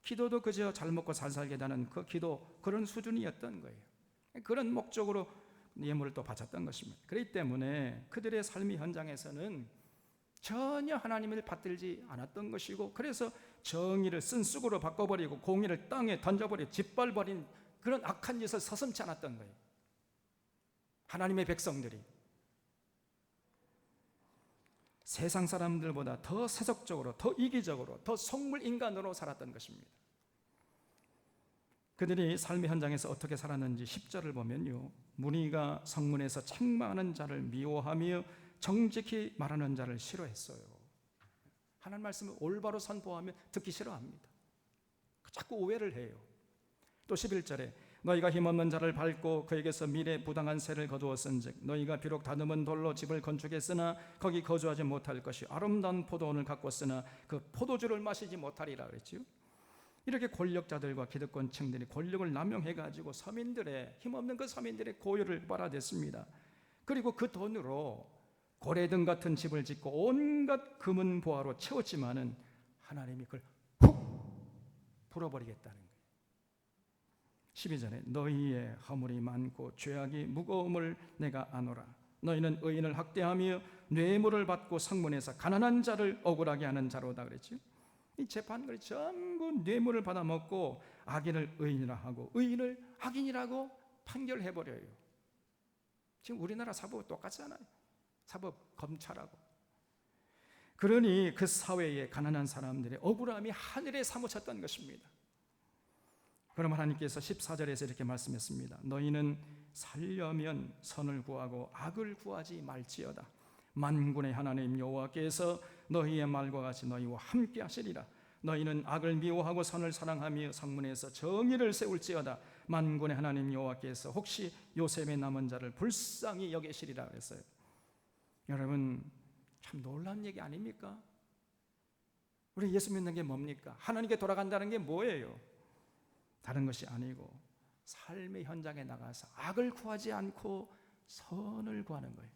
기도도 그저 잘 먹고 잘 살게 되는 그 기도, 그런 수준이었던 거예요. 그런 목적으로 예물을 또 바쳤던 것입니다. 그렇기 때문에 그들의 삶의 현장에서는 전혀 하나님을 받들지 않았던 것이고, 그래서 정의를 쓴쑥으로 바꿔버리고 공의를 땅에 던져버리고 짓밟아버린 그런 악한 짓을 서슴지 않았던 거예요. 하나님의 백성들이 세상 사람들보다 더 세속적으로, 더 이기적으로, 더 속물인간으로 살았던 것입니다. 그들이 삶의 현장에서 어떻게 살았는지 10절을 보면요, 무리가 성문에서 책망하는 자를 미워하며 정직히 말하는 자를 싫어했어요. 하나님 말씀을 올바로 선포하면 듣기 싫어합니다. 자꾸 오해를 해요. 또 11절에 너희가 힘없는 자를 밟고 그에게서 미래 부당한 세를 거두었은즉 너희가 비록 다듬은 돌로 집을 건축했으나 거기 거주하지 못할 것이 아름다운 포도원을 가꿨으나 그 포도주를 마시지 못하리라 그랬죠. 이렇게 권력자들과 기득권층들이 권력을 남용해가지고 서민들의, 힘없는 그 서민들의 고요를 빨아댔습니다. 그리고 그 돈으로 고래등 같은 집을 짓고 온갖 금은 보화로 채웠지만은 하나님이 그걸 훅 불어버리겠다는 거예요. 12절에 너희의 허물이 많고 죄악이 무거움을 내가 아노라. 너희는 의인을 학대하며 뇌물을 받고 성문에서 가난한 자를 억울하게 하는 자로다 그랬죠. 이 재판관이 전부 뇌물을 받아먹고 악인을 의인이라 하고 의인을 악인이라고 판결해버려요. 지금 우리나라 사법은 똑같잖아요. 사법, 검찰하고. 그러니 그 사회에 가난한 사람들의 억울함이 하늘에 사무쳤던 것입니다. 그럼 하나님께서 14절에서 이렇게 말씀했습니다. 너희는 살려면 선을 구하고 악을 구하지 말지어다. 만군의 하나님 여호와께서 너희의 말과 같이 너희와 함께 하시리라. 너희는 악을 미워하고 선을 사랑하며 성문에서 정의를 세울지어다. 만군의 하나님 여호와께서 혹시 요셉의 남은 자를 불쌍히 여기시리라 그랬어요. 여러분, 참 놀라운 얘기 아닙니까? 우리 예수 믿는 게 뭡니까? 하나님께 돌아간다는 게 뭐예요? 다른 것이 아니고 삶의 현장에 나가서 악을 구하지 않고 선을 구하는 거예요.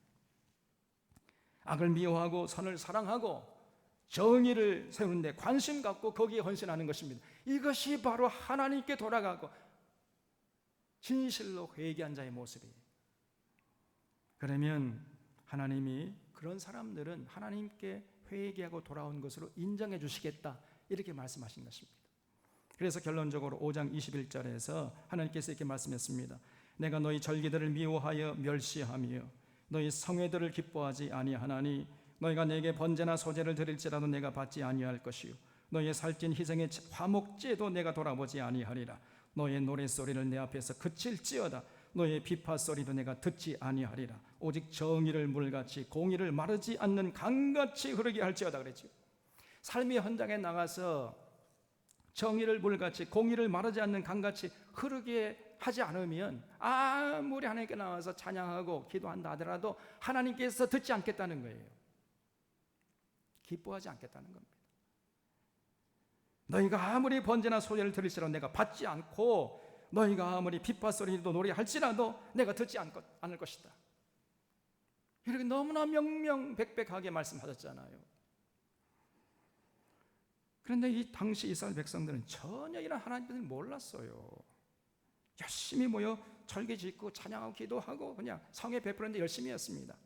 악을 미워하고 선을 사랑하고 정의를 세우는데 관심 갖고 거기에 헌신하는 것입니다. 이것이 바로 하나님께 돌아가고 진실로 회개한 자의 모습이에요. 그러면 하나님이 그런 사람들은 하나님께 회개하고 돌아온 것으로 인정해 주시겠다, 이렇게 말씀하신 것입니다. 그래서 결론적으로 5장 21절에서 하나님께서 이렇게 말씀했습니다. 내가 너희 절기들을 미워하여 멸시하며 너희 성회들을 기뻐하지 아니하나니 너희가 내게 번제나 소제를 드릴지라도 내가 받지 아니할 것이요 너희의 살찐 희생의 화목제도 내가 돌아보지 아니하리라. 너희의 노랫소리를 내 앞에서 그칠지어다. 너희의 비파소리도 내가 듣지 아니하리라. 오직 정의를 물같이 공의를 마르지 않는 강같이 흐르게 할지어다 그랬죠. 삶의 현장에 나가서 정의를 물같이 공의를 마르지 않는 강같이 흐르게 하지 않으면 아무리 하나님께 나와서 찬양하고 기도한다 하더라도 하나님께서 듣지 않겠다는 거예요. 기뻐하지 않겠다는 겁니다. 너희가 아무리 번제나 소제를 드릴지라도 내가 받지 않고 너희가 아무리 빗바소리도 노래할지라도 내가 듣지 않을 것이다. 이렇게 너무나 명명백백하게 말씀하셨잖아요. 그런데 이 당시 이스라엘 백성들은 전혀 이런 하나님을 몰랐어요. 열심히 모여 절기 짓고 찬양하고 기도하고 그냥 성회 베푸는데 열심히 했습니다.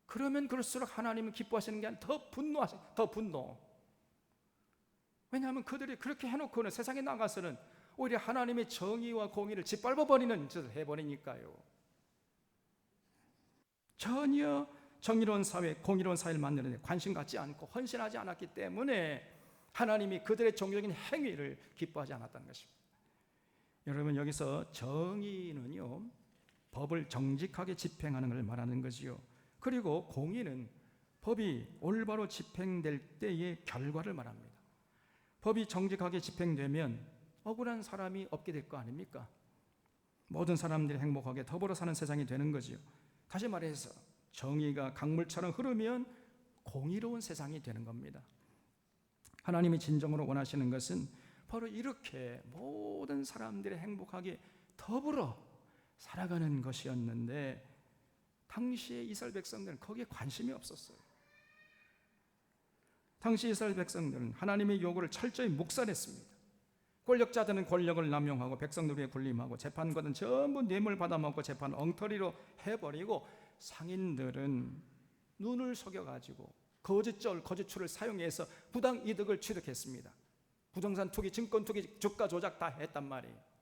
그러면 그럴수록 하나님은 기뻐하시는 게 아니라 더 분노하세요. 더 분노. 왜냐하면 그들이 그렇게 해놓고는 세상에 나가서는 오히려 하나님의 정의와 공의를 짓밟아버리는 짓을 해버리니까요. 전혀 정의로운 사회, 공의로운 사회를 만드는 데 관심 갖지 않고 헌신하지 않았기 때문에 하나님이 그들의 종교적인 행위를 기뻐하지 않았다는 것입니다. 여러분, 여기서 정의는요, 법을 정직하게 집행하는 것을 말하는 거지요. 그리고 공의는 법이 올바로 집행될 때의 결과를 말합니다. 법이 정직하게 집행되면 억울한 사람이 없게 될 거 아닙니까? 모든 사람들이 행복하게 더불어 사는 세상이 되는 거지요. 다시 말해서 정의가 강물처럼 흐르면 공의로운 세상이 되는 겁니다. 하나님이 진정으로 원하시는 것은 바로 이렇게 모든 사람들이 행복하게 더불어 살아가는 것이었는데 당시의 이스라엘 백성들은 거기에 관심이 없었어요. 당시 이스라엘 백성들은 하나님의 요구를 철저히 묵살했습니다. 권력자들은 권력을 남용하고 백성들에게 군림하고 재판관은 전부 뇌물 받아먹고 재판 엉터리로 해버리고 상인들은 눈을 속여가지고 거짓줄을 사용해서 부당 이득을 취득했습니다. 부동산 투기, 증권 투기, 주가 조작 다 했단 말이에요.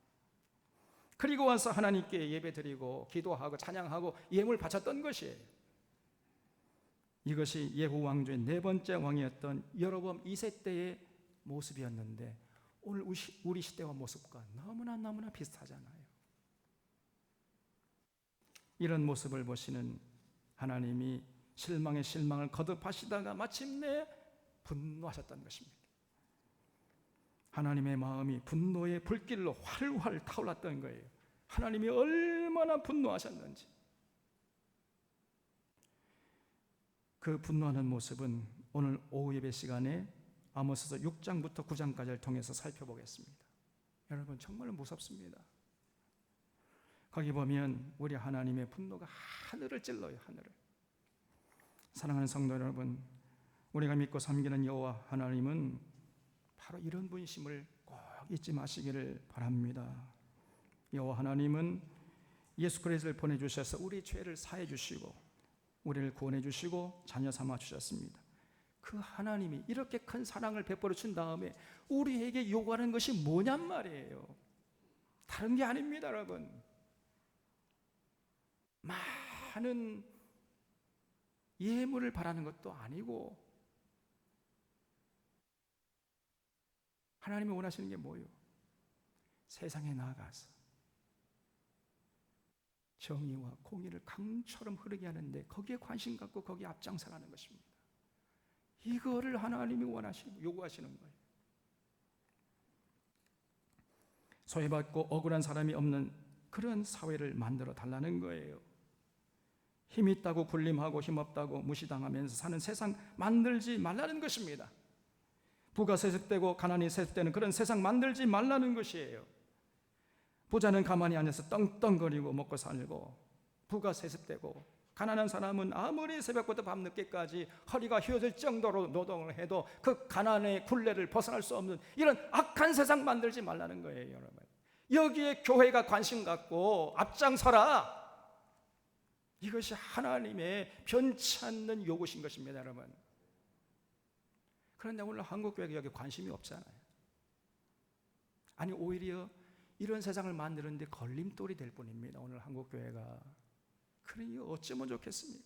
그리고 와서 하나님께 예배드리고 기도하고 찬양하고 예물 바쳤던 것이에요. 이것이 예후 왕조의 네 번째 왕이었던 여로보암 2세 때의 모습이었는데 오늘 우리 시대와 모습과 너무나 비슷하잖아요. 이런 모습을 보시는 하나님이 실망의 실망을 거듭하시다가 마침내 분노하셨다는 것입니다. 하나님의 마음이 분노의 불길로 활활 타올랐던 거예요. 하나님이 얼마나 분노하셨는지. 그 분노하는 모습은 오늘 오후 예배 시간에 아모스서 6장부터 9장까지를 통해서 살펴보겠습니다. 여러분 정말 무섭습니다. 거기 보면 우리 하나님의 분노가 하늘을 찔러요. 하늘을. 사랑하는 성도 여러분, 우리가 믿고 섬기는 여호와 하나님은 바로 이런 분이심을 꼭 잊지 마시기를 바랍니다. 여호와 하나님은 예수 그리스도를 보내주셔서 우리 죄를 사해 주시고 우리를 구원해 주시고 자녀 삼아 주셨습니다. 그 하나님이 이렇게 큰 사랑을 베풀어 준 다음에 우리에게 요구하는 것이 뭐냔 말이에요. 다른 게 아닙니다, 여러분. 많은 예물을 바라는 것도 아니고 하나님이 원하시는 게 뭐예요? 세상에 나아가서 정의와 공의를 강처럼 흐르게 하는데 거기에 관심 갖고 거기에 앞장서라는 것입니다. 이거를 하나님이 원하시고 요구하시는 거예요. 소외받고 억울한 사람이 없는 그런 사회를 만들어 달라는 거예요. 힘 있다고 군림하고 힘없다고 무시당하면서 사는 세상 만들지 말라는 것입니다. 부가 세습되고 가난이 세습되는 그런 세상 만들지 말라는 것이에요. 부자는 가만히 앉아서 떵떵거리고 먹고 살고 부가 세습되고 가난한 사람은 아무리 새벽부터 밤늦게까지 허리가 휘어질 정도로 노동을 해도 그 가난의 굴레를 벗어날 수 없는 이런 악한 세상 만들지 말라는 거예요, 여러분. 여기에 교회가 관심 갖고 앞장서라. 이것이 하나님의 변치 않는 요구신 것입니다, 여러분. 그런데 오늘 한국교회가 여기 관심이 없잖아요. 아니 오히려 이런 세상을 만드는데 걸림돌이 될 뿐입니다, 오늘 한국교회가. 그러니 어쩌면 좋겠습니까?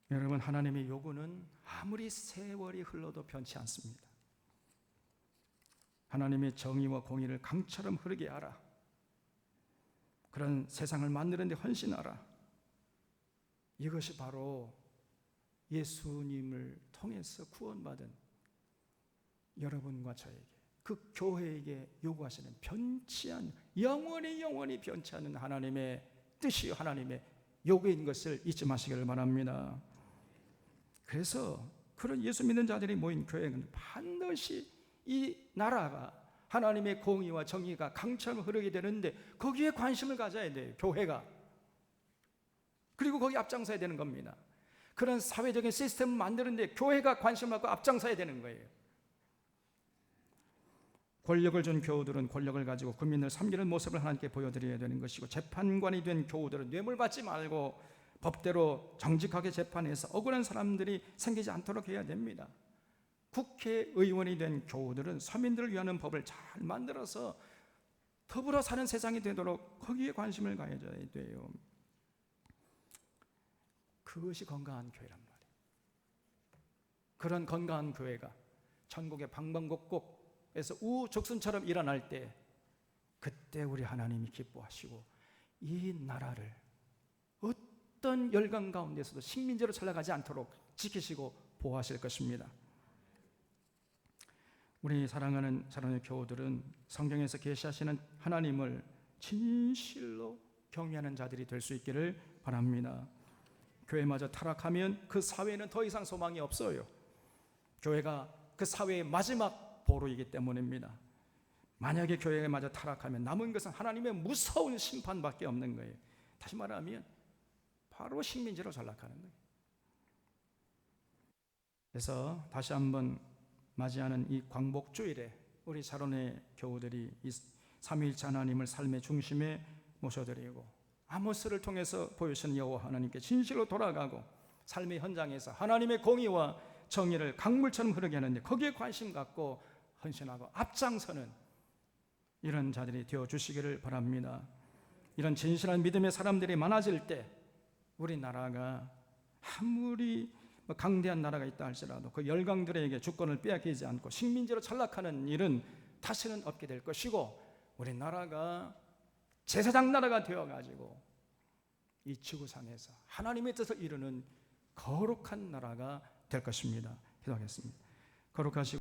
여러분, 하나님의 요구는 아무리 세월이 흘러도 변치 않습니다. 하나님의 정의와 공의를 강처럼 흐르게 하라. 그런 세상을 만드는 데 헌신하라. 이것이 바로 예수님을 통해서 구원받은 여러분과 저에게, 그 교회에게 요구하시는 변치 않는, 영원히 변치 않는 하나님의 뜻이요, 하나님의 요구인 것을 잊지 마시기를 바랍니다. 그래서 그런 예수 믿는 자들이 모인 교회는 반드시 이 나라가 하나님의 공의와 정의가 강처럼 흐르게 되는데 거기에 관심을 가져야 돼요, 교회가. 그리고 거기 앞장서야 되는 겁니다. 그런 사회적인 시스템을 만드는데 교회가 관심을 갖고 앞장서야 되는 거예요. 권력을 준 교우들은 권력을 가지고 국민을 섬기는 모습을 하나님께 보여드려야 되는 것이고, 재판관이 된 교우들은 뇌물 받지 말고 법대로 정직하게 재판해서 억울한 사람들이 생기지 않도록 해야 됩니다. 국회의원이 된 교우들은 서민들을 위하는 법을 잘 만들어서 더불어 사는 세상이 되도록 거기에 관심을 가져야 돼요. 그것이 건강한 교회란 말이에요. 그런 건강한 교회가 전국의 방방곡곡에서 우죽순처럼 일어날 때, 그때 우리 하나님이 기뻐하시고 이 나라를 어떤 열강 가운데서도 식민지로 전락하지 않도록 지키시고 보호하실 것입니다. 우리 사랑하는 교우들은 성경에서 계시하시는 하나님을 진실로 경외하는 자들이 될 수 있기를 바랍니다. 교회마저 타락하면 그 사회는 더 이상 소망이 없어요. 교회가 그 사회의 마지막 보루이기 때문입니다. 만약에 교회가 마저 타락하면 남은 것은 하나님의 무서운 심판밖에 없는 거예요. 다시 말하면 바로 식민지로 전락하는 거예요. 그래서 다시 한번 맞이하는 이 광복주일에 우리 사론의 교우들이 이 삼위일체 하나님을 삶의 중심에 모셔드리고 아모스를 통해서 보여주신 여호와 하나님께 진실로 돌아가고 삶의 현장에서 하나님의 공의와 정의를 강물처럼 흐르게 하는데 거기에 관심 갖고 헌신하고 앞장서는 이런 자들이 되어주시기를 바랍니다. 이런 진실한 믿음의 사람들이 많아질 때 우리나라가 아무리 강대한 나라가 있다 할지라도 그 열강들에게 주권을 빼앗기지 않고 식민지로 전락하는 일은 다시는 없게 될 것이고 우리나라가 제사장 나라가 되어가지고 이 지구상에서 하나님의 뜻을 이루는 거룩한 나라가 될 것입니다. 기도하겠습니다. 거룩하시고